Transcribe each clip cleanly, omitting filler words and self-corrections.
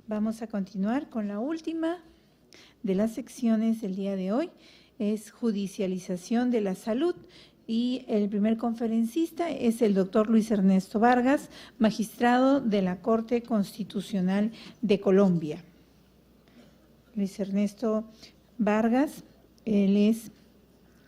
Vamos a continuar con la última de las secciones del día de hoy, es judicialización de la salud. Y el primer conferencista es el doctor Luis Ernesto Vargas, magistrado de la Corte Constitucional de Colombia. Luis Ernesto Vargas, él es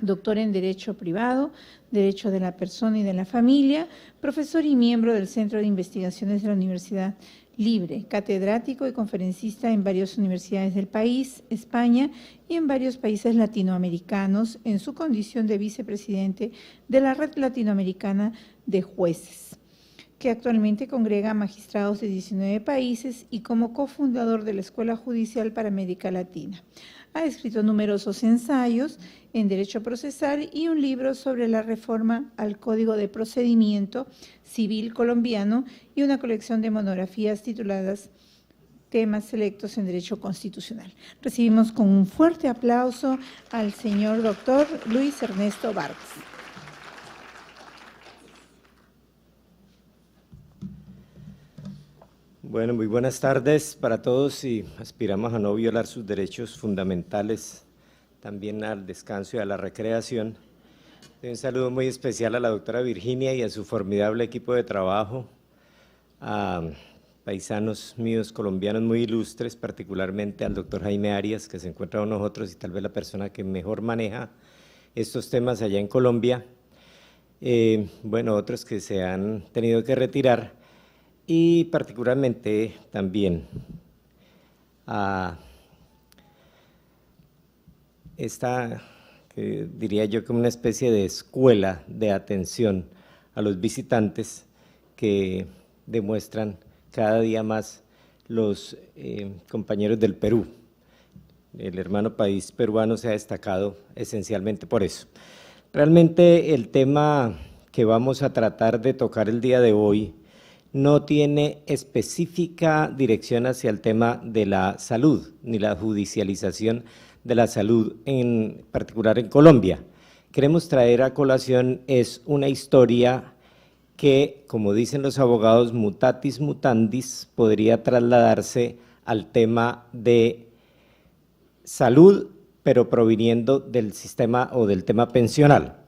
doctor en Derecho Privado, Derecho de la Persona y de la Familia, profesor y miembro del Centro de Investigaciones de la Universidad Libre, catedrático y conferencista en varias universidades del país, España y en varios países latinoamericanos, en su condición de vicepresidente de la Red Latinoamericana de Jueces, que actualmente congrega a magistrados de 19 países y como cofundador de la Escuela Judicial para América Latina. Ha escrito numerosos ensayos en Derecho Procesal y un libro sobre la reforma al Código de Procedimiento Civil colombiano y una colección de monografías tituladas Temas selectos en Derecho Constitucional. Recibimos con un fuerte aplauso al señor doctor Luis Ernesto Vargas. Bueno, muy buenas tardes para todos y aspiramos a no violar sus derechos fundamentales, también al descanso y a la recreación. Un saludo muy especial a la doctora Virginia y a su formidable equipo de trabajo, a paisanos míos colombianos muy ilustres, particularmente al doctor Jaime Arias, que se encuentra con nosotros y tal vez la persona que mejor maneja estos temas allá en Colombia. Bueno, otros que se han tenido que retirar. Y particularmente también a esta, que diría yo, como una especie de escuela de atención a los visitantes que demuestran cada día más los compañeros del Perú. El hermano país peruano se ha destacado esencialmente por eso. Realmente el tema que vamos a tratar de tocar el día de hoy no tiene específica dirección hacia el tema de la salud, ni la judicialización de la salud, en particular en Colombia. Queremos traer a colación es una historia que, como dicen los abogados, mutatis mutandis, podría trasladarse al tema de salud, pero proviniendo del sistema o del tema pensional.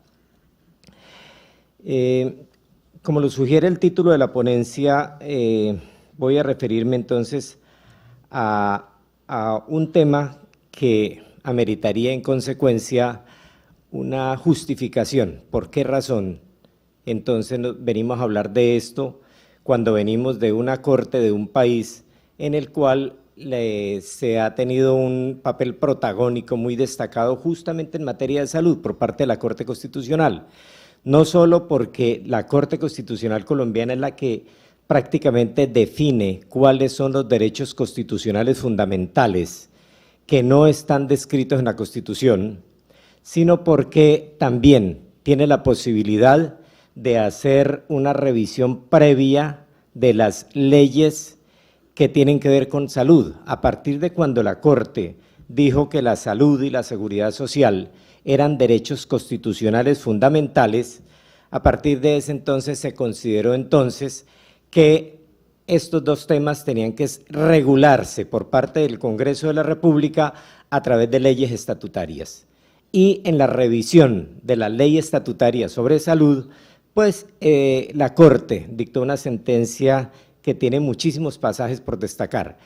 Como lo sugiere el título de la ponencia, voy a referirme entonces a un tema que ameritaría en consecuencia una justificación. ¿Por qué razón? Entonces venimos a hablar de esto cuando venimos de una corte de un país en el cual se ha tenido un papel protagónico muy destacado justamente en materia de salud por parte de la Corte Constitucional. No solo porque la Corte Constitucional colombiana es la que prácticamente define cuáles son los derechos constitucionales fundamentales que no están descritos en la Constitución, sino porque también tiene la posibilidad de hacer una revisión previa de las leyes que tienen que ver con salud. A partir de cuando la Corte dijo que la salud y la seguridad social eran derechos constitucionales fundamentales, a partir de ese entonces se consideró entonces que estos dos temas tenían que regularse por parte del Congreso de la República a través de leyes estatutarias. Y en la revisión de la ley estatutaria sobre salud, pues la Corte dictó una sentencia que tiene muchísimos pasajes por destacar.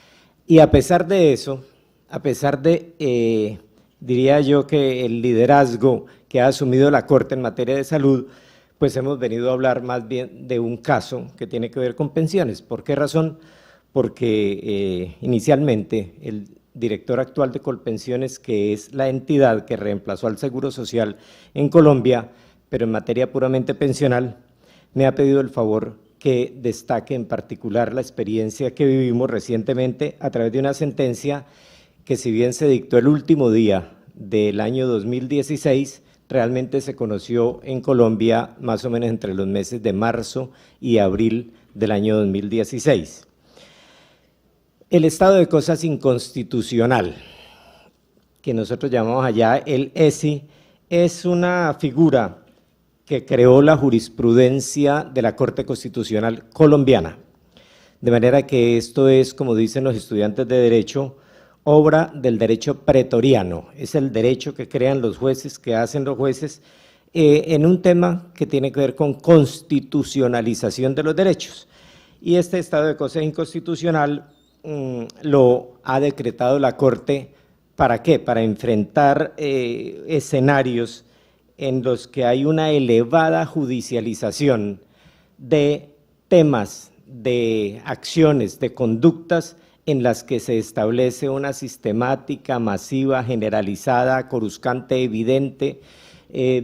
Y a pesar de eso, a pesar de diría yo que el liderazgo que ha asumido la Corte en materia de salud, pues hemos venido a hablar más bien de un caso que tiene que ver con pensiones. ¿Por qué razón? Porque inicialmente el director actual de Colpensiones, que es la entidad que reemplazó al Seguro Social en Colombia, pero en materia puramente pensional, me ha pedido el favor que destaque en particular la experiencia que vivimos recientemente a través de una sentencia que, si bien se dictó el último día del año 2016, realmente se conoció en Colombia más o menos entre los meses de marzo y abril del año 2016. El estado de cosas inconstitucional, que nosotros llamamos allá el ESI, es una figura que creó la jurisprudencia de la Corte Constitucional colombiana. de manera que esto es, como dicen los estudiantes de Derecho, obra del derecho pretoriano, es el derecho que crean los jueces, que hacen los jueces, en un tema que tiene que ver con constitucionalización de los derechos. Y este estado de cosas inconstitucional lo ha decretado la Corte, ¿para qué? Para enfrentar escenarios en los que hay una elevada judicialización de temas, de acciones, de conductas en las que se establece una sistemática, masiva, generalizada, coruscante, evidente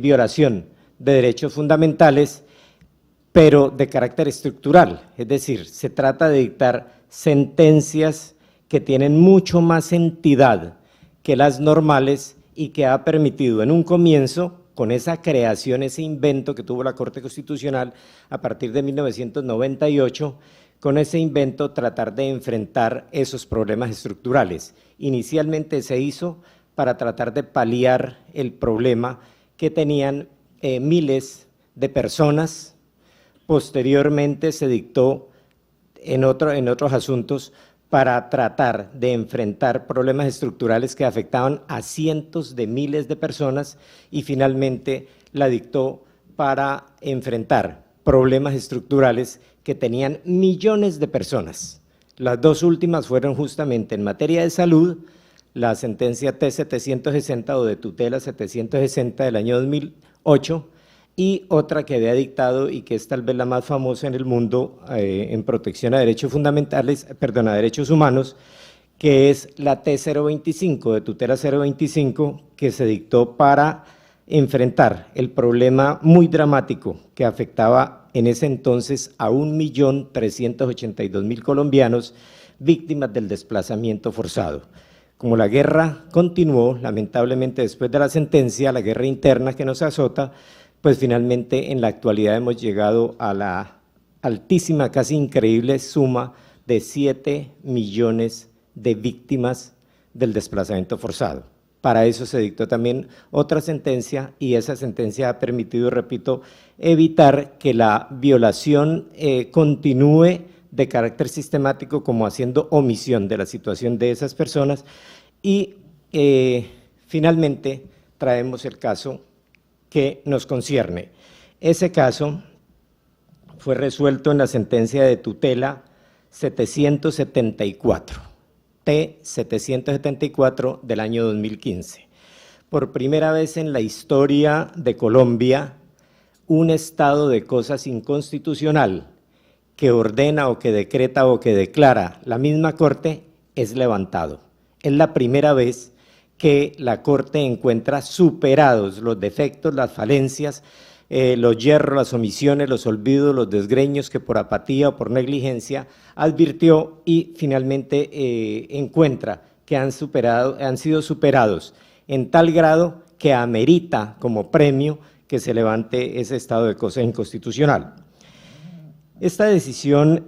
violación de derechos fundamentales, pero de carácter estructural, es decir, se trata de dictar sentencias que tienen mucho más entidad que las normales y que ha permitido en un comienzo, con esa creación, ese invento que tuvo la Corte Constitucional a partir de 1998, con ese invento tratar de enfrentar esos problemas estructurales. Inicialmente se hizo para tratar de paliar el problema que tenían miles de personas. Posteriormente se dictó en otros asuntos para tratar de enfrentar problemas estructurales que afectaban a cientos de miles de personas y finalmente la dictó para enfrentar problemas estructurales que tenían millones de personas. Las dos últimas fueron justamente en materia de salud, la sentencia T-760 o de tutela 760 del año 2008 y otra que había dictado y que es tal vez la más famosa en el mundo en protección a derechos fundamentales, perdón, a derechos humanos, que es la T-025 de tutela 025 que se dictó para enfrentar el problema muy dramático que afectaba en ese entonces a 1.382.000 colombianos víctimas del desplazamiento forzado. Como la guerra continuó, lamentablemente después de la sentencia, la guerra interna que nos azota, pues finalmente en la actualidad hemos llegado a la altísima, casi increíble suma de 7 millones de víctimas del desplazamiento forzado. Para eso se dictó también otra sentencia y esa sentencia ha permitido, repito, evitar que la violación continúe de carácter sistemático como haciendo omisión de la situación de esas personas y finalmente traemos el caso que nos concierne. Ese caso fue resuelto en la sentencia de tutela 774, T-774 del año 2015. Por primera vez en la historia de Colombia, un estado de cosas inconstitucional que ordena o que decreta o que declara la misma Corte es levantado. Es la primera vez que la Corte encuentra superados los defectos, las falencias, los yerros, las omisiones, los olvidos, los desgreños que por apatía o por negligencia advirtió y finalmente encuentra que han sido superados en tal grado que amerita como premio que se levante ese estado de cosas inconstitucional. Esta decisión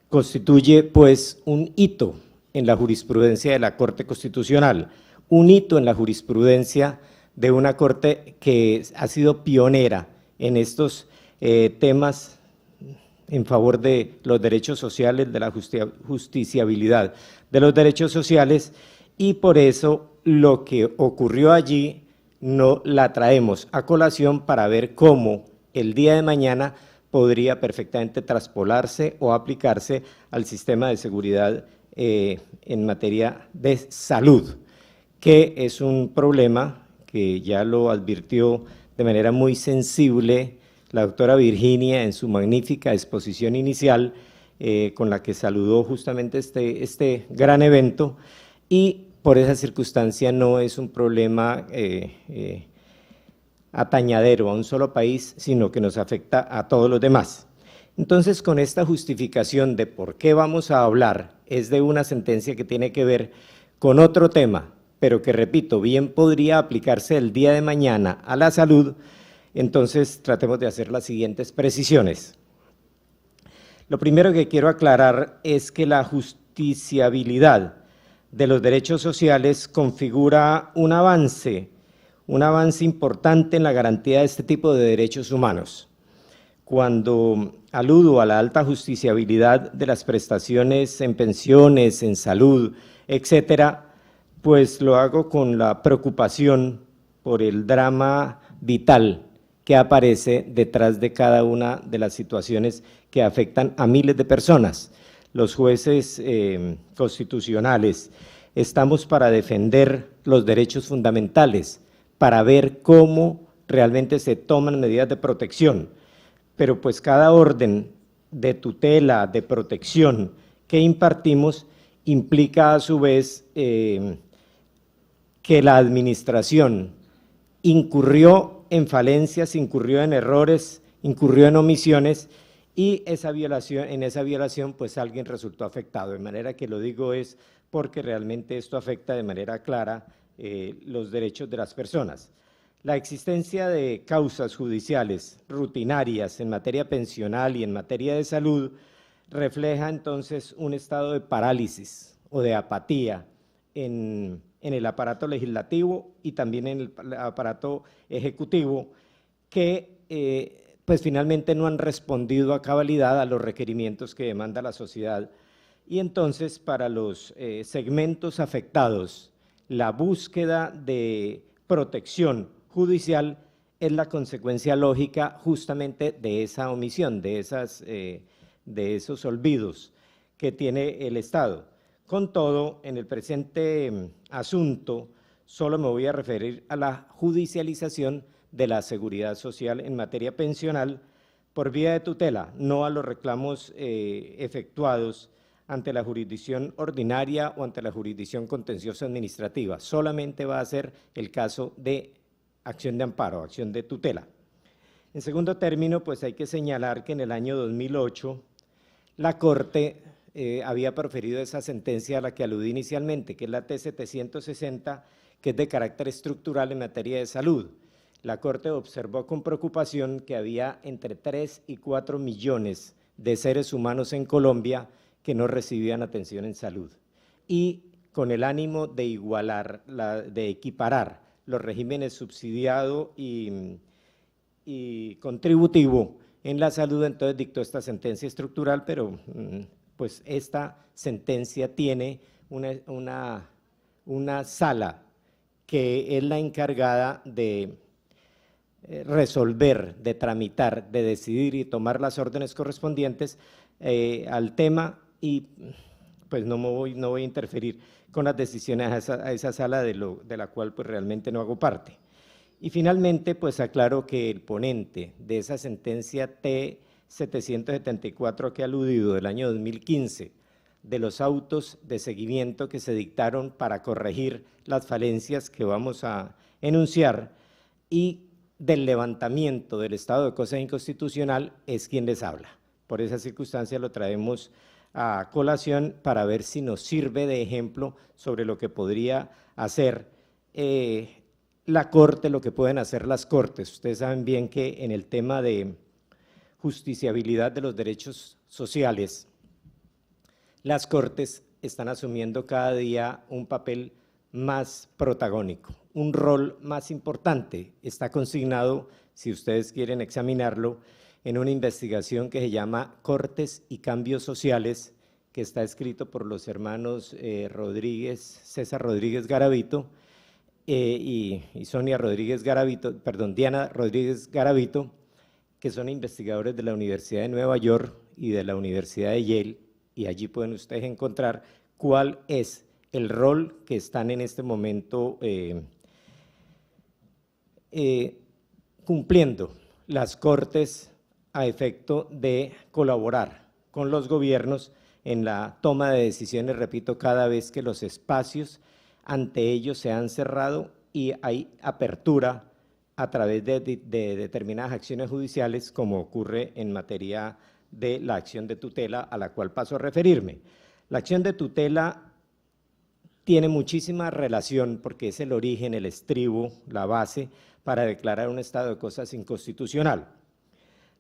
constituye pues un hito en la jurisprudencia de la Corte Constitucional, un hito en la jurisprudencia de una Corte que ha sido pionera en estos temas en favor de los derechos sociales, de la justiciabilidad de los derechos sociales y por eso lo que ocurrió allí no la traemos a colación para ver cómo el día de mañana podría perfectamente traspolarse o aplicarse al sistema de seguridad en materia de salud, que es un problema que ya lo advirtió de manera muy sensible la doctora Virginia en su magnífica exposición inicial, con la que saludó justamente este gran evento, y por esa circunstancia no es un problema atañadero a un solo país, sino que nos afecta a todos los demás. Entonces, con esta justificación de por qué vamos a hablar, es de una sentencia que tiene que ver con otro tema, pero que, repito, bien podría aplicarse el día de mañana a la salud, entonces tratemos de hacer las siguientes precisiones. Lo primero que quiero aclarar es que la justiciabilidad de los derechos sociales configura un avance importante en la garantía de este tipo de derechos humanos. Cuando aludo a la alta justiciabilidad de las prestaciones en pensiones, en salud, etcétera, pues lo hago con la preocupación por el drama vital que aparece detrás de cada una de las situaciones que afectan a miles de personas. Los jueces constitucionales estamos para defender los derechos fundamentales, para ver cómo realmente se toman medidas de protección, pero pues cada orden de tutela, de protección que impartimos implica a su vez que la administración incurrió en falencias, incurrió en errores, incurrió en omisiones y en esa violación pues alguien resultó afectado, de manera que lo digo es porque realmente esto afecta de manera clara los derechos de las personas. La existencia de causas judiciales rutinarias en materia pensional y en materia de salud refleja entonces un estado de parálisis o de apatía en el aparato legislativo y también en el aparato ejecutivo que pues finalmente no han respondido a cabalidad a los requerimientos que demanda la sociedad. Y entonces para los segmentos afectados, la búsqueda de protección judicial es la consecuencia lógica justamente de esa omisión, de esos olvidos que tiene el Estado. Con todo, en el presente asunto, solo me voy a referir a la judicialización de la seguridad social en materia pensional por vía de tutela, no a los reclamos efectuados ante la jurisdicción ordinaria o ante la jurisdicción contenciosa administrativa. Solamente va a ser el caso de acción de amparo, acción de tutela. En segundo término, pues hay que señalar que en el año 2008 la Corte había proferido esa sentencia a la que aludí inicialmente, que es la T-760, que es de carácter estructural en materia de salud. La Corte observó con preocupación que había entre 3 y 4 millones de seres humanos en Colombia que no recibían atención en salud. Y con el ánimo de igualar, de equiparar los regímenes subsidiado y contributivo en la salud, entonces dictó esta sentencia estructural, pero pues esta sentencia tiene una sala que es la encargada de resolver, de tramitar, de decidir y tomar las órdenes correspondientes al tema y pues no voy a interferir con las decisiones a esa sala de la cual pues realmente no hago parte. Y finalmente pues aclaro que el ponente de esa sentencia T-774 que he aludido del año 2015, de los autos de seguimiento que se dictaron para corregir las falencias que vamos a enunciar y del levantamiento del estado de cosas inconstitucional es quien les habla. Por esa circunstancia lo traemos a colación para ver si nos sirve de ejemplo sobre lo que podría hacer la Corte, lo que pueden hacer las Cortes. Ustedes saben bien que en el tema de justiciabilidad de los derechos sociales, las Cortes están asumiendo cada día un papel más protagónico, un rol más importante. Está consignado, si ustedes quieren examinarlo, en una investigación que se llama Cortes y Cambios Sociales, que está escrito por los hermanos César Rodríguez Garavito y Sonia Rodríguez Garavito, perdón, Diana Rodríguez Garavito, que son investigadores de la Universidad de Nueva York y de la Universidad de Yale, y allí pueden ustedes encontrar cuál es el rol que están en este momento cumpliendo las Cortes a efecto de colaborar con los gobiernos en la toma de decisiones, repito, cada vez que los espacios ante ellos se han cerrado y hay apertura a través de determinadas acciones judiciales, como ocurre en materia de la acción de tutela, a la cual paso a referirme. La acción de tutela tiene muchísima relación, porque es el origen, el estribo, la base para declarar un estado de cosas inconstitucional.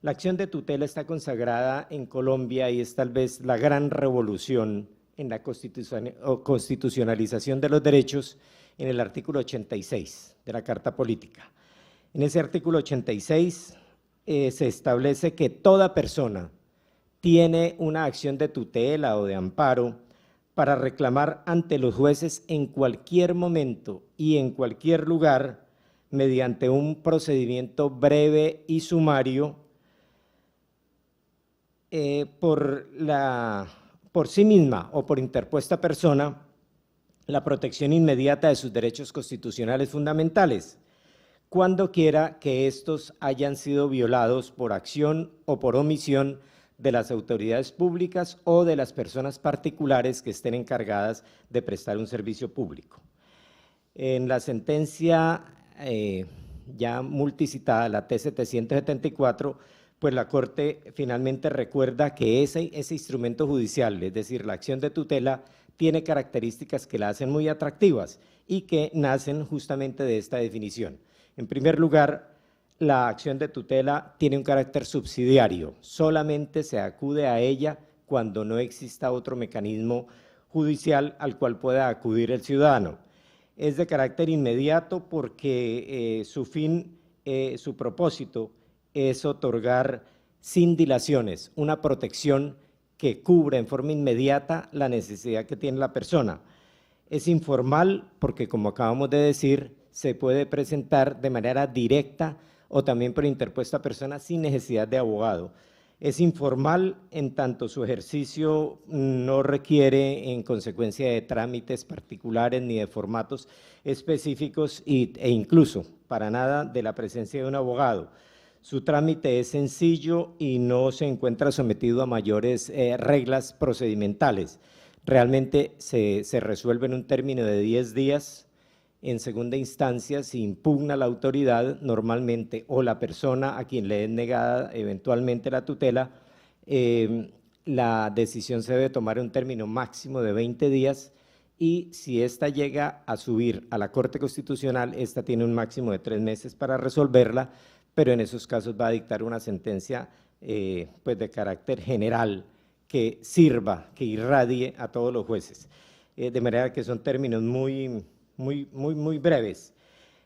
La acción de tutela está consagrada en Colombia y es tal vez la gran revolución en la constitucionalización de los derechos en el artículo 86 de la Carta Política. En ese artículo 86 se establece que toda persona tiene una acción de tutela o de amparo para reclamar ante los jueces en cualquier momento y en cualquier lugar, mediante un procedimiento breve y sumario, por sí misma o por interpuesta persona, la protección inmediata de sus derechos constitucionales fundamentales, cuando quiera que estos hayan sido violados por acción o por omisión de las autoridades públicas o de las personas particulares que estén encargadas de prestar un servicio público. En la sentencia ya multicitada, la T-774, pues la Corte finalmente recuerda que ese instrumento judicial, es decir, la acción de tutela, tiene características que la hacen muy atractivas y que nacen justamente de esta definición. En primer lugar, la acción de tutela tiene un carácter subsidiario, solamente se acude a ella cuando no exista otro mecanismo judicial al cual pueda acudir el ciudadano. Es de carácter inmediato porque su fin, su propósito es otorgar sin dilaciones una protección que cubra en forma inmediata la necesidad que tiene la persona. Es informal porque, como acabamos de decir, se puede presentar de manera directa o también por interpuesta persona sin necesidad de abogado. Es informal en tanto su ejercicio no requiere en consecuencia de trámites particulares ni de formatos específicos e incluso para nada de la presencia de un abogado. Su trámite es sencillo y no se encuentra sometido a mayores reglas procedimentales. Realmente se resuelve en un término de 10 días. En segunda instancia, si impugna la autoridad normalmente o la persona a quien le es negada eventualmente la tutela, la decisión se debe tomar en un término máximo de 20 días y si ésta llega a subir a la Corte Constitucional, esta tiene un máximo de 3 meses para resolverla, pero en esos casos va a dictar una sentencia pues de carácter general que sirva, que irradie a todos los jueces. De manera que son términos muy breves.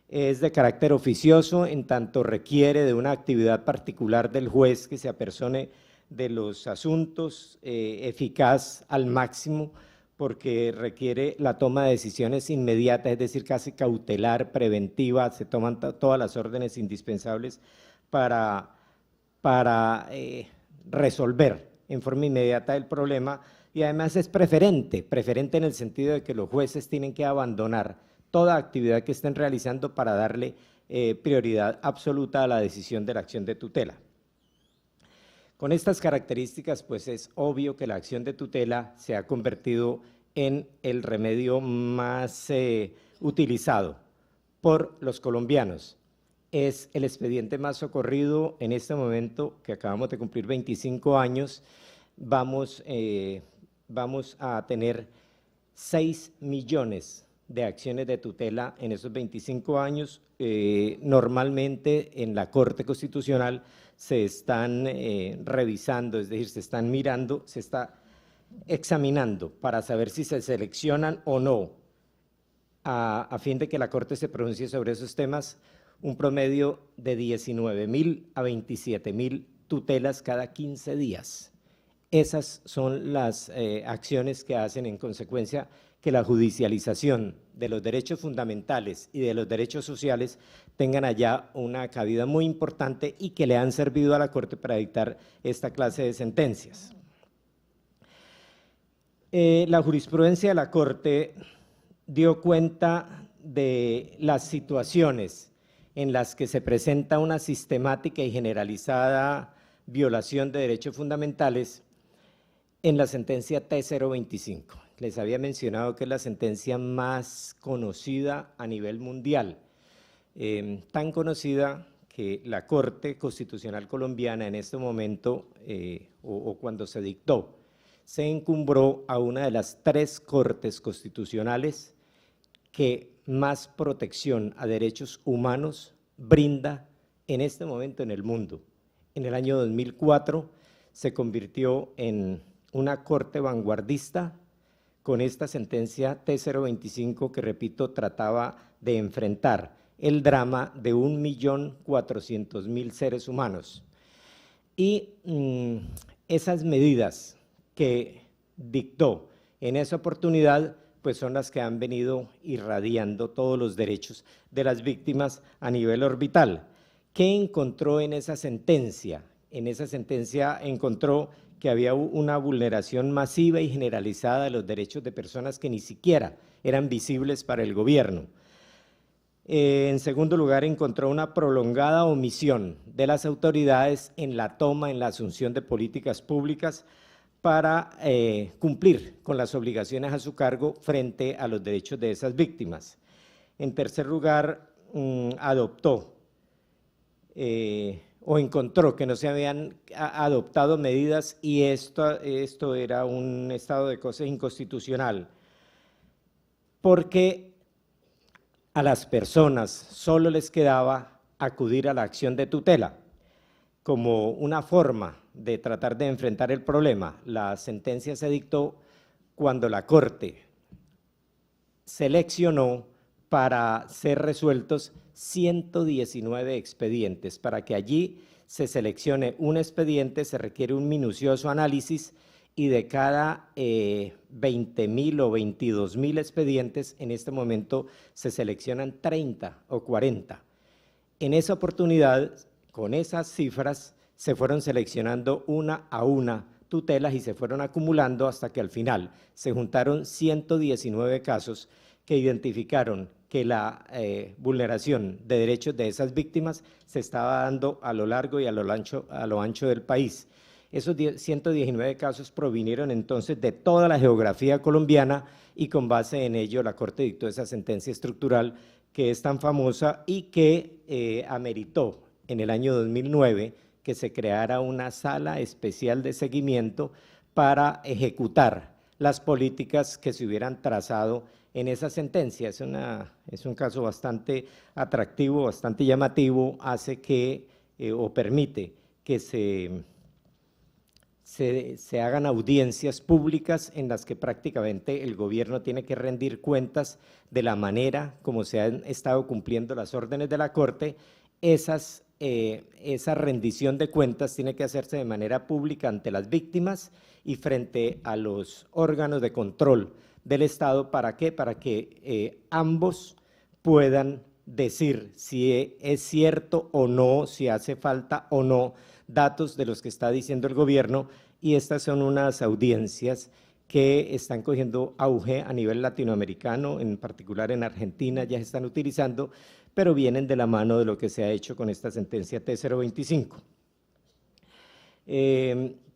Es de carácter oficioso, en tanto requiere de una actividad particular del juez que se apersone de los asuntos, eficaz al máximo, porque requiere la toma de decisiones inmediatas, es decir, casi cautelar, preventiva, se toman todas las órdenes indispensables para resolver en forma inmediata el problema, y además es preferente en el sentido de que los jueces tienen que abandonar toda actividad que estén realizando para darle prioridad absoluta a la decisión de la acción de tutela. Con estas características, pues es obvio que la acción de tutela se ha convertido en el remedio más utilizado por los colombianos. Es el expediente más socorrido en este momento, que acabamos de cumplir 25 años, vamos a tener 6 millones de acciones de tutela en esos 25 años. Normalmente en la Corte Constitucional se están revisando, es decir, se están mirando, se está examinando para saber si se seleccionan o no, a fin de que la Corte se pronuncie sobre esos temas, un promedio de 19.000 a 27.000 tutelas cada 15 días. Esas son las acciones que hacen en consecuencia que la judicialización de los derechos fundamentales y de los derechos sociales tengan allá una cabida muy importante y que le han servido a la Corte para dictar esta clase de sentencias. La jurisprudencia de la Corte dio cuenta de las situaciones en las que se presenta una sistemática y generalizada violación de derechos fundamentales en la sentencia T-025. Les había mencionado que es la sentencia más conocida a nivel mundial, tan conocida que la Corte Constitucional Colombiana en este momento, o cuando se dictó, se encumbró a una de las 3 cortes constitucionales que más protección a derechos humanos brinda en este momento en el mundo. En el año 2004 se convirtió en una corte vanguardista con esta sentencia T-025 que, repito, trataba de enfrentar el drama de 1.400.000 seres humanos. Y esas medidas que dictó en esa oportunidad, pues son las que han venido irradiando todos los derechos de las víctimas a nivel orbital. ¿Qué encontró en esa sentencia? En esa sentencia encontró que había una vulneración masiva y generalizada de los derechos de personas que ni siquiera eran visibles para el gobierno. En segundo lugar, encontró una prolongada omisión de las autoridades en la toma, en la asunción de políticas públicas para cumplir con las obligaciones a su cargo frente a los derechos de esas víctimas. En tercer lugar, adoptó o encontró que no se habían adoptado medidas y esto era un estado de cosas inconstitucional, porque a las personas solo les quedaba acudir a la acción de tutela como una forma de tratar de enfrentar el problema. La sentencia se dictó cuando la Corte seleccionó para ser resueltos 119 expedientes. Para que allí se seleccione un expediente se requiere un minucioso análisis y de cada 20.000 o 22.000 expedientes, en este momento se seleccionan 30 o 40. En esa oportunidad, con esas cifras, se fueron seleccionando una a una tutelas y se fueron acumulando hasta que al final se juntaron 119 casos que identificaron que la vulneración de derechos de esas víctimas se estaba dando a lo largo y a lo ancho del país. Esos 119 casos provinieron entonces de toda la geografía colombiana y con base en ello la Corte dictó esa sentencia estructural que es tan famosa y que ameritó en el año 2009 que se creara una sala especial de seguimiento para ejecutar las políticas que se hubieran trazado en esa sentencia. Es un caso bastante atractivo, bastante llamativo, hace que o permite que se hagan audiencias públicas en las que prácticamente el gobierno tiene que rendir cuentas de la manera como se han estado cumpliendo las órdenes de la Corte. Esa rendición de cuentas tiene que hacerse de manera pública ante las víctimas y frente a los órganos de control del Estado. ¿Para qué? Para que ambos puedan decir si es cierto o no, si hace falta o no datos de los que está diciendo el gobierno, y estas son unas audiencias que están cogiendo auge a nivel latinoamericano, en particular en Argentina ya se están utilizando, pero vienen de la mano de lo que se ha hecho con esta sentencia T025.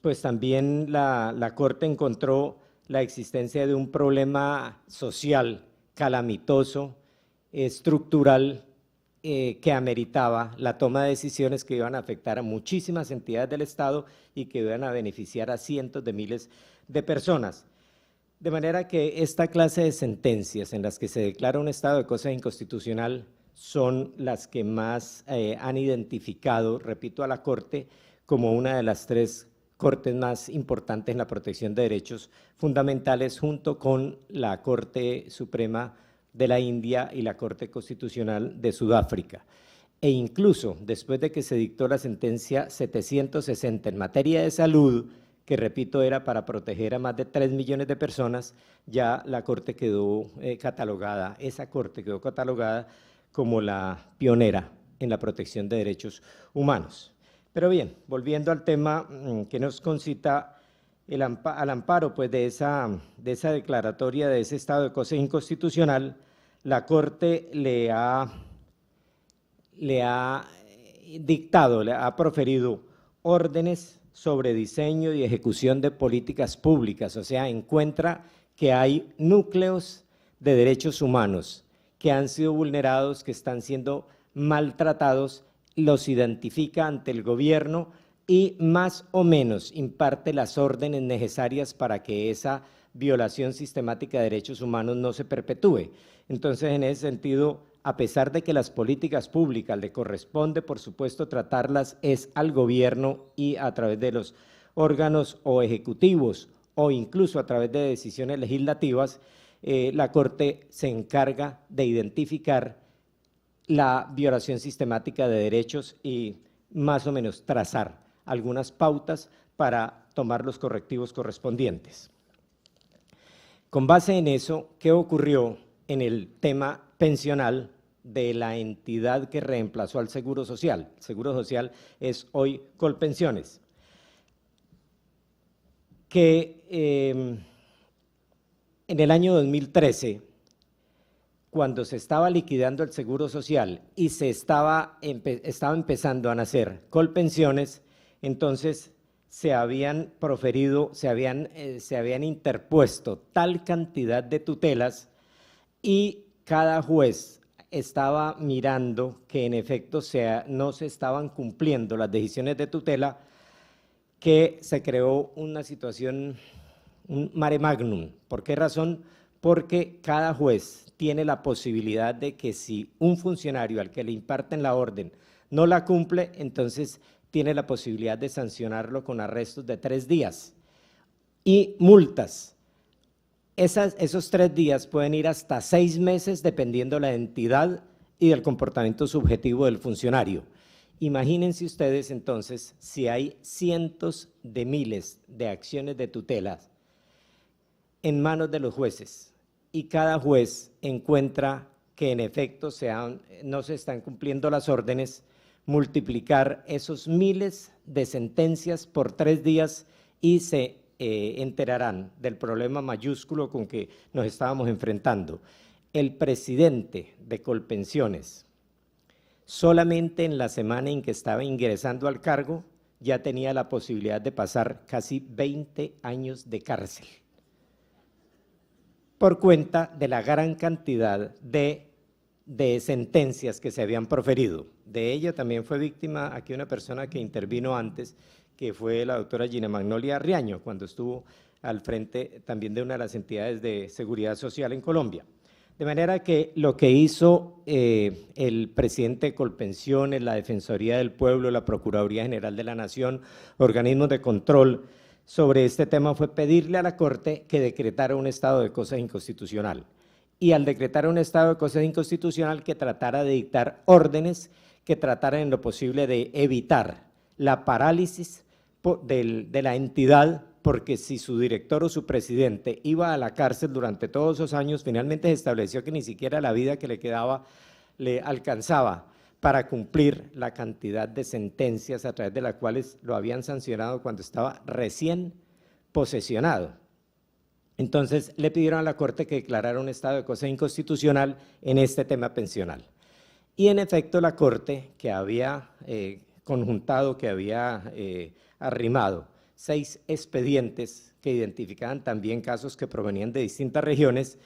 Pues también la Corte encontró la existencia de un problema social calamitoso, estructural, que ameritaba la toma de decisiones que iban a afectar a muchísimas entidades del Estado y que iban a beneficiar a cientos de miles de personas. De manera que esta clase de sentencias en las que se declara un estado de cosas inconstitucional son las que más han identificado, repito, a la Corte como una de las tres cortes más importantes en la protección de derechos fundamentales, junto con la Corte Suprema de la India y la Corte Constitucional de Sudáfrica. E incluso después de que se dictó la sentencia 760 en materia de salud, que repito era para proteger a más de 3 millones de personas, ya la Corte quedó catalogada, esa Corte quedó catalogada como la pionera en la protección de derechos humanos. Pero bien, volviendo al tema que nos concita, al amparo pues, de esa declaratoria de ese estado de cosas inconstitucional, la Corte le ha dictado, le ha proferido órdenes sobre diseño y ejecución de políticas públicas, o sea, encuentra que hay núcleos de derechos humanos que han sido vulnerados, que están siendo maltratados, los identifica ante el gobierno y más o menos imparte las órdenes necesarias para que esa violación sistemática de derechos humanos no se perpetúe. Entonces, en ese sentido, a pesar de que las políticas públicas le corresponde, por supuesto, tratarlas es al gobierno y a través de los órganos o ejecutivos o incluso a través de decisiones legislativas, la Corte se encarga de identificar la violación sistemática de derechos y más o menos trazar algunas pautas para tomar los correctivos correspondientes. Con base en eso, ¿qué ocurrió en el tema pensional de la entidad que reemplazó al Seguro Social? El Seguro Social es hoy Colpensiones. Que en el año 2013, cuando se estaba liquidando el Seguro Social y se estaba empezando a nacer Colpensiones, entonces se habían proferido, se habían interpuesto tal cantidad de tutelas y cada juez estaba mirando que en efecto no se estaban cumpliendo las decisiones de tutela, que se creó una situación, un mare magnum. ¿Por qué razón? Porque cada juez tiene la posibilidad de que si un funcionario al que le imparten la orden no la cumple, entonces tiene la posibilidad de sancionarlo con arrestos de 3 días y multas. Esos 3 días pueden ir hasta 6 meses dependiendo de la entidad y del comportamiento subjetivo del funcionario. Imagínense ustedes entonces si hay cientos de miles de acciones de tutela en manos de los jueces y cada juez encuentra que en efecto no se están cumpliendo las órdenes, multiplicar esos miles de sentencias por 3 días y se enterarán del problema mayúsculo con que nos estábamos enfrentando. El presidente de Colpensiones, solamente en la semana en que estaba ingresando al cargo, ya tenía la posibilidad de pasar casi 20 años de cárcel por cuenta de la gran cantidad de sentencias que se habían proferido. De ello también fue víctima aquí una persona que intervino antes, que fue la doctora Gina Magnolia Riaño, cuando estuvo al frente también de una de las entidades de seguridad social en Colombia. De manera que lo que hizo el presidente de Colpensiones, la Defensoría del Pueblo, la Procuraduría General de la Nación, organismos de control sobre este tema, fue pedirle a la Corte que decretara un estado de cosas inconstitucional. Y al decretar un estado de cosas inconstitucional, que tratara de dictar órdenes que trataran en lo posible de evitar la parálisis de la entidad, porque si su director o su presidente iba a la cárcel durante todos esos años, finalmente se estableció que ni siquiera la vida que le quedaba le alcanzaba para cumplir la cantidad de sentencias a través de las cuales lo habían sancionado cuando estaba recién posesionado. Entonces le pidieron a la Corte que declarara un estado de cosa inconstitucional en este tema pensional. Y en efecto la Corte, que había conjuntado, que había arrimado 6 expedientes que identificaban también casos que provenían de distintas regiones,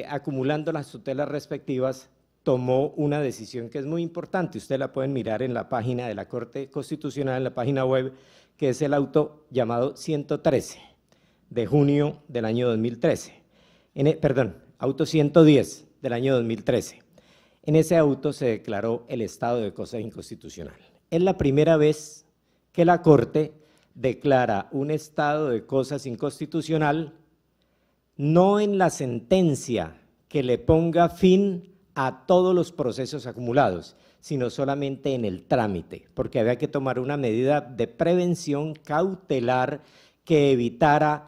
acumulando las tutelas respectivas, tomó una decisión que es muy importante. Ustedes la pueden mirar en la página de la Corte Constitucional, en la página web, que es el auto llamado 113 de junio del año 2013. Auto 110 del año 2013. En ese auto se declaró el estado de cosas inconstitucional. Es la primera vez que la Corte declara un estado de cosas inconstitucional, no en la sentencia que le ponga fin a todos los procesos acumulados, sino solamente en el trámite, porque había que tomar una medida de prevención cautelar que evitara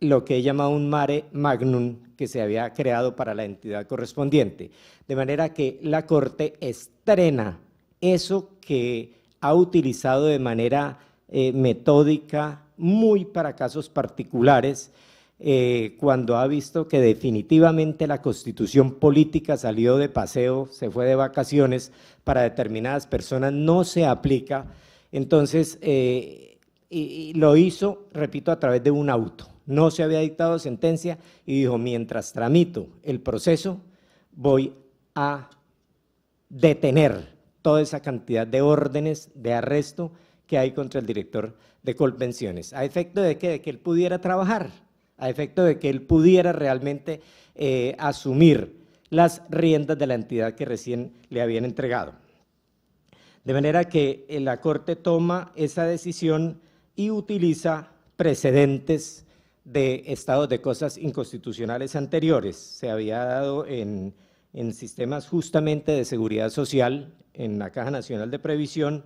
lo que he llamado un mare magnum que se había creado para la entidad correspondiente. De manera que la Corte estrena eso que ha utilizado de manera metódica, muy para casos particulares, cuando ha visto que definitivamente la Constitución política salió de paseo, se fue de vacaciones, para determinadas personas no se aplica, entonces y lo hizo, repito, a través de un auto. No se había dictado sentencia y dijo, mientras tramito el proceso, voy a detener toda esa cantidad de órdenes de arresto que hay contra el director de Colpensiones, a efecto de que él pudiera trabajar, a efecto de que él pudiera realmente asumir las riendas de la entidad que recién le habían entregado. De manera que la Corte toma esa decisión y utiliza precedentes de estados de cosas inconstitucionales anteriores. Se había dado en sistemas justamente de seguridad social, en la Caja Nacional de Previsión,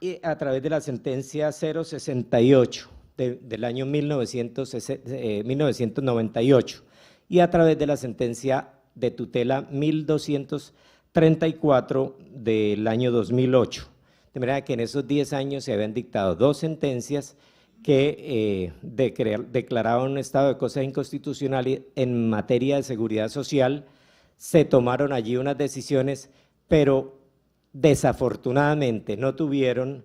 y a través de la sentencia 068 del año 1998 y a través de la sentencia de tutela 1234 del año 2008. De manera que en esos 10 años se habían dictado 2 sentencias que declaraban un estado de cosas inconstitucional en materia de seguridad social. Se tomaron allí unas decisiones, pero desafortunadamente no tuvieron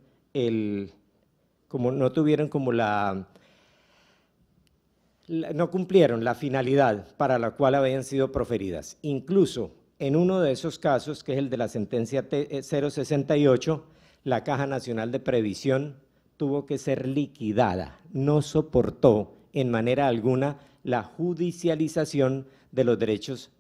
no cumplieron la finalidad para la cual habían sido proferidas. Incluso en uno de esos casos, que es el de la sentencia 068, la Caja Nacional de Previsión tuvo que ser liquidada, no soportó en manera alguna la judicialización de los derechos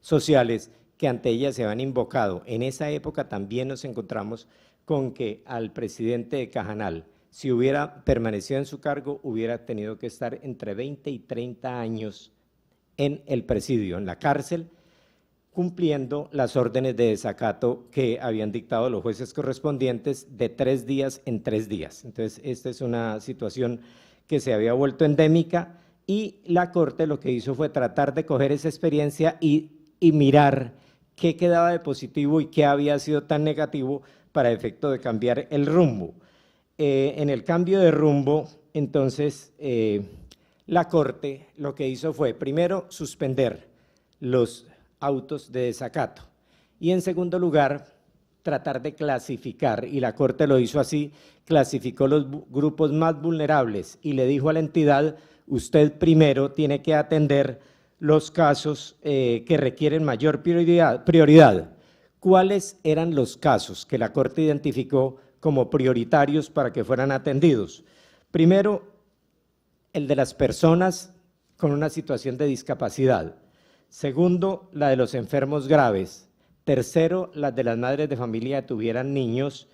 sociales que ante ella se habían invocado. En esa época también nos encontramos con que al presidente de Cajanal, si hubiera permanecido en su cargo, hubiera tenido que estar entre 20 y 30 años en el presidio, en la cárcel, cumpliendo las órdenes de desacato que habían dictado los jueces correspondientes de 3 días en 3 días. Entonces, esta es una situación que se había vuelto endémica y la Corte lo que hizo fue tratar de coger esa experiencia y mirar qué quedaba de positivo y qué había sido tan negativo para efecto de cambiar el rumbo. En el cambio de rumbo, entonces, la Corte lo que hizo fue, primero, suspender los autos de desacato y, en segundo lugar, tratar de clasificar, y la Corte lo hizo así, clasificó los grupos más vulnerables y le dijo a la entidad: usted primero tiene que atender los casos que requieren mayor prioridad. ¿Cuáles eran los casos que la Corte identificó como prioritarios para que fueran atendidos? Primero, el de las personas con una situación de discapacidad. Segundo, la de los enfermos graves. Tercero, las de las madres de familia que tuvieran niños.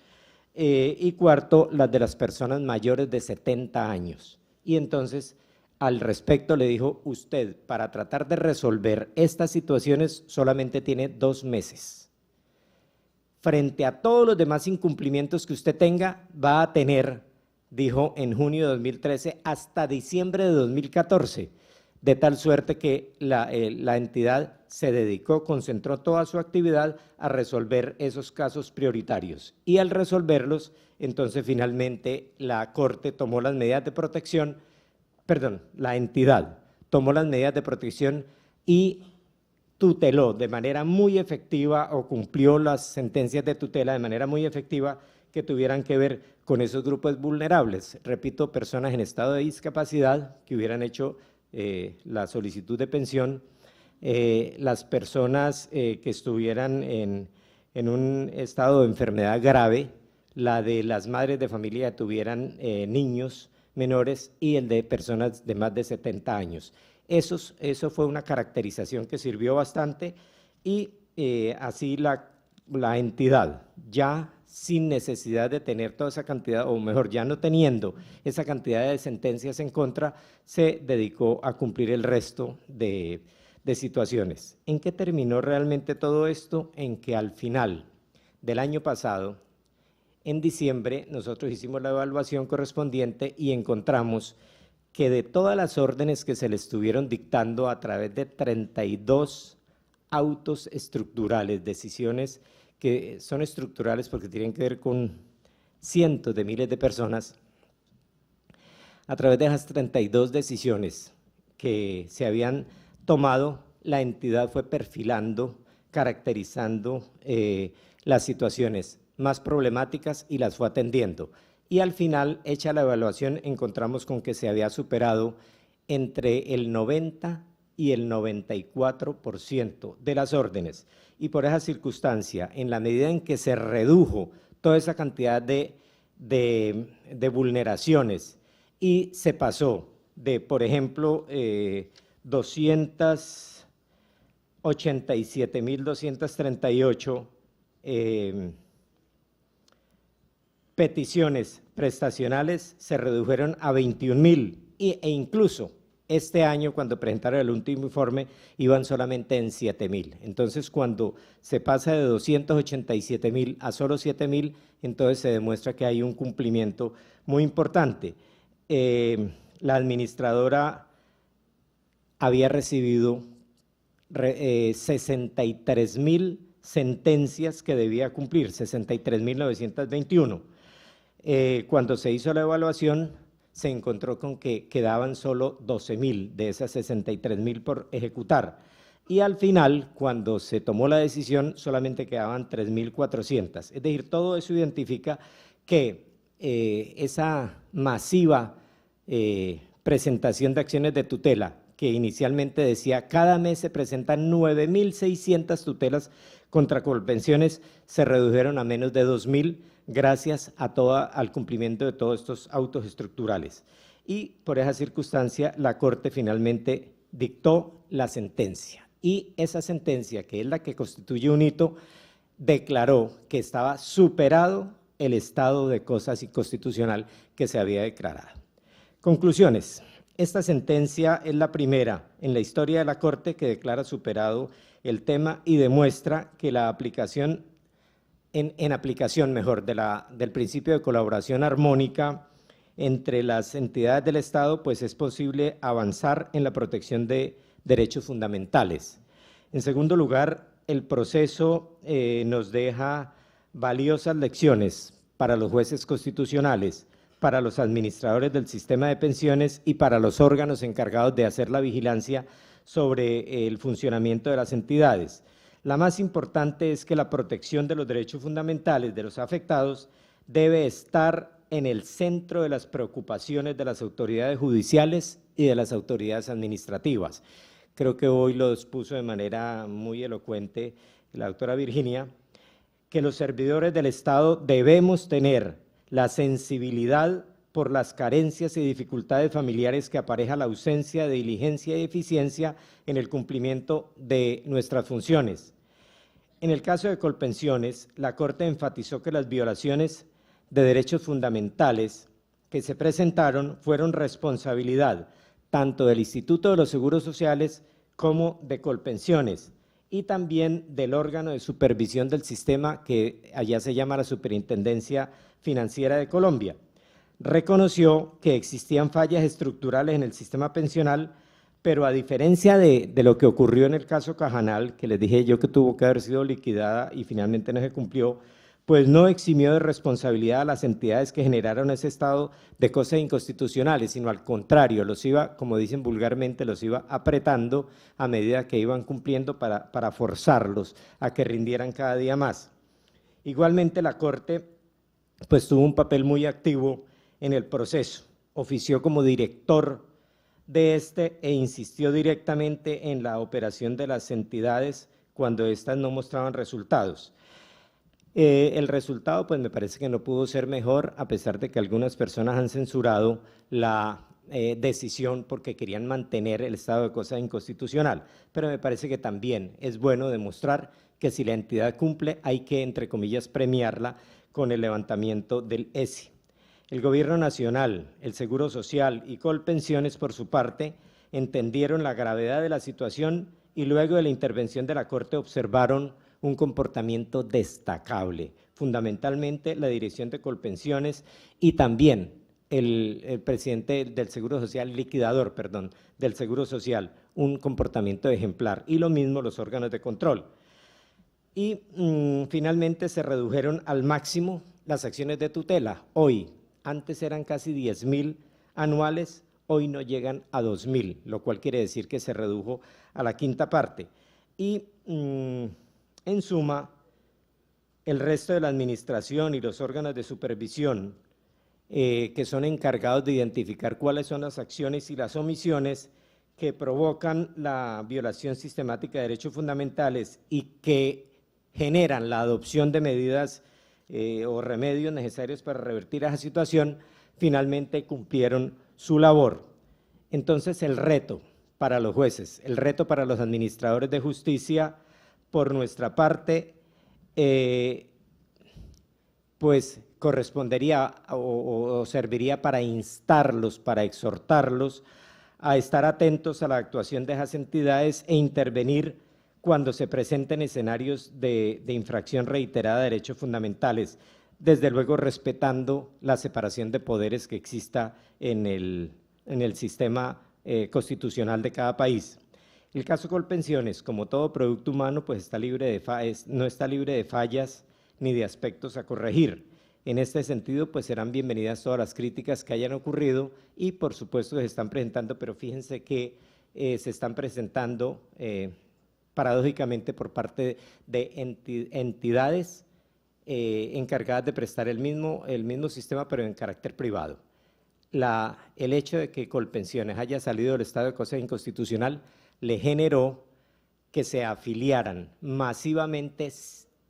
Y cuarto, las de las personas mayores de 70 años. Y entonces, al respecto le dijo: usted, para tratar de resolver estas situaciones, solamente tiene 2 meses. Frente a todos los demás incumplimientos que usted tenga, va a tener, dijo en junio de 2013, hasta diciembre de 2014, de tal suerte que la entidad se dedicó, concentró toda su actividad a resolver esos casos prioritarios. Y al resolverlos, entonces finalmente la Corte tomó las medidas de protección, la entidad tomó las medidas de protección y tuteló de manera muy efectiva, o cumplió las sentencias de tutela de manera muy efectiva que tuvieran que ver con esos grupos vulnerables. Repito, personas en estado de discapacidad que hubieran hecho la solicitud de pensión, las personas que estuvieran en un estado de enfermedad grave, la de las madres de familia que tuvieran niños menores y el de personas de más de 70 años. Eso fue una caracterización que sirvió bastante y así la entidad, ya sin necesidad de tener toda esa cantidad, o mejor, ya no teniendo esa cantidad de sentencias en contra, se dedicó a cumplir el resto de situaciones. ¿En qué terminó realmente todo esto? En que al final del año pasado, en diciembre, nosotros hicimos la evaluación correspondiente y encontramos que de todas las órdenes que se le estuvieron dictando a través de 32 autos estructurales, decisiones que son estructurales porque tienen que ver con cientos de miles de personas, a través de esas 32 decisiones que se habían tomado, la entidad fue perfilando, caracterizando las situaciones más problemáticas y las fue atendiendo. Y al final, hecha la evaluación, encontramos con que se había superado entre el 90 y el 94% de las órdenes. Y por esa circunstancia, en la medida en que se redujo toda esa cantidad de vulneraciones y se pasó de, por ejemplo, 287.238 peticiones prestacionales, se redujeron a 21.000 e incluso Este año, cuando presentaron el último informe, iban solamente en 7.000. Entonces, cuando se pasa de 287.000 a solo 7.000, entonces se demuestra que hay un cumplimiento muy importante. La administradora había recibido 63.000 sentencias que debía cumplir, 63.921. Cuando se hizo la evaluación, se encontró con que quedaban solo 12.000 de esas 63.000 por ejecutar. Y al final, cuando se tomó la decisión, solamente quedaban 3.400. Es decir, todo eso identifica que esa masiva presentación de acciones de tutela, que inicialmente decía cada mes se presentan 9.600 tutelas contra Colpensiones, se redujeron a menos de 2.000 gracias al cumplimiento de todos estos autos estructurales. Y por esa circunstancia, la Corte finalmente dictó la sentencia. Y esa sentencia, que es la que constituye un hito, declaró que estaba superado el estado de cosas inconstitucional que se había declarado. Conclusiones. Esta sentencia es la primera en la historia de la Corte que declara superado el tema y demuestra que la aplicación, en aplicación mejor, del principio de colaboración armónica entre las entidades del Estado, pues es posible avanzar en la protección de derechos fundamentales. En segundo lugar, el proceso nos deja valiosas lecciones para los jueces constitucionales, para los administradores del sistema de pensiones y para los órganos encargados de hacer la vigilancia sobre el funcionamiento de las entidades. La más importante es que la protección de los derechos fundamentales de los afectados debe estar en el centro de las preocupaciones de las autoridades judiciales y de las autoridades administrativas. Creo que hoy lo expuso de manera muy elocuente la doctora Virginia, que los servidores del Estado debemos tener la sensibilidad por las carencias y dificultades familiares que apareja la ausencia de diligencia y eficiencia en el cumplimiento de nuestras funciones. En el caso de Colpensiones, la Corte enfatizó que las violaciones de derechos fundamentales que se presentaron fueron responsabilidad tanto del Instituto de los Seguros Sociales como de Colpensiones y también del órgano de supervisión del sistema que allá se llama la Superintendencia Financiera de Colombia. Reconoció que existían fallas estructurales en el sistema pensional, pero a diferencia de lo que ocurrió en el caso Cajanal, que les dije yo que tuvo que haber sido liquidada y finalmente no se cumplió, pues no eximió de responsabilidad a las entidades que generaron ese estado de cosas inconstitucionales, sino al contrario, los iba, como dicen vulgarmente, los iba apretando a medida que iban cumpliendo para forzarlos a que rindieran cada día más. Igualmente la Corte pues tuvo un papel muy activo en el proceso, ofició como director de este e insistió directamente en la operación de las entidades cuando éstas no mostraban resultados. El resultado pues me parece que no pudo ser mejor, a pesar de que algunas personas han censurado la decisión porque querían mantener el estado de cosas inconstitucional, pero me parece que también es bueno demostrar que si la entidad cumple hay que, entre comillas, premiarla con el levantamiento del ESI. El Gobierno Nacional, el Seguro Social y Colpensiones, por su parte, entendieron la gravedad de la situación y luego de la intervención de la Corte observaron un comportamiento destacable, fundamentalmente la dirección de Colpensiones y también el presidente del Seguro Social, liquidador, perdón, del Seguro Social, un comportamiento ejemplar, y lo mismo los órganos de control. Y finalmente se redujeron al máximo las acciones de tutela. Hoy, antes eran casi 10.000 anuales, hoy no llegan a 2.000, lo cual quiere decir que se redujo a la quinta parte. Y en suma, el resto de la administración y los órganos de supervisión que son encargados de identificar cuáles son las acciones y las omisiones que provocan la violación sistemática de derechos fundamentales y que generan la adopción de medidas o remedios necesarios para revertir esa situación, finalmente cumplieron su labor. Entonces, el reto para los jueces, el reto para los administradores de justicia, por nuestra parte, pues correspondería o serviría para instarlos, para exhortarlos a estar atentos a la actuación de esas entidades e intervenir cuando se presenten escenarios de infracción reiterada de derechos fundamentales, desde luego respetando la separación de poderes que exista en el sistema constitucional de cada país. El caso Colpensiones, como todo producto humano, pues no está libre de fallas ni de aspectos a corregir. En este sentido, pues serán bienvenidas todas las críticas que hayan ocurrido y por supuesto se están presentando, pero fíjense que se están presentando paradójicamente por parte de entidades encargadas de prestar el mismo sistema, pero en carácter privado. El hecho de que Colpensiones haya salido del estado de cosas inconstitucional le generó que se afiliaran masivamente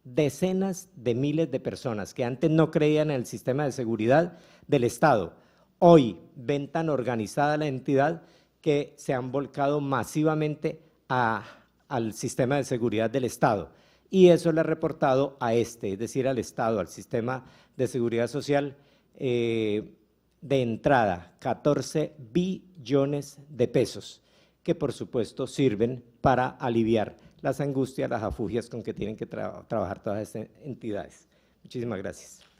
decenas de miles de personas que antes no creían en el sistema de seguridad del Estado. Hoy ven tan organizada la entidad que se han volcado masivamente al sistema de seguridad del Estado. Y eso le ha reportado a es decir, al Estado, al sistema de seguridad social, de entrada 14 billones de pesos, que por supuesto sirven para aliviar las angustias, las afugias con que tienen que trabajar todas estas entidades. Muchísimas gracias.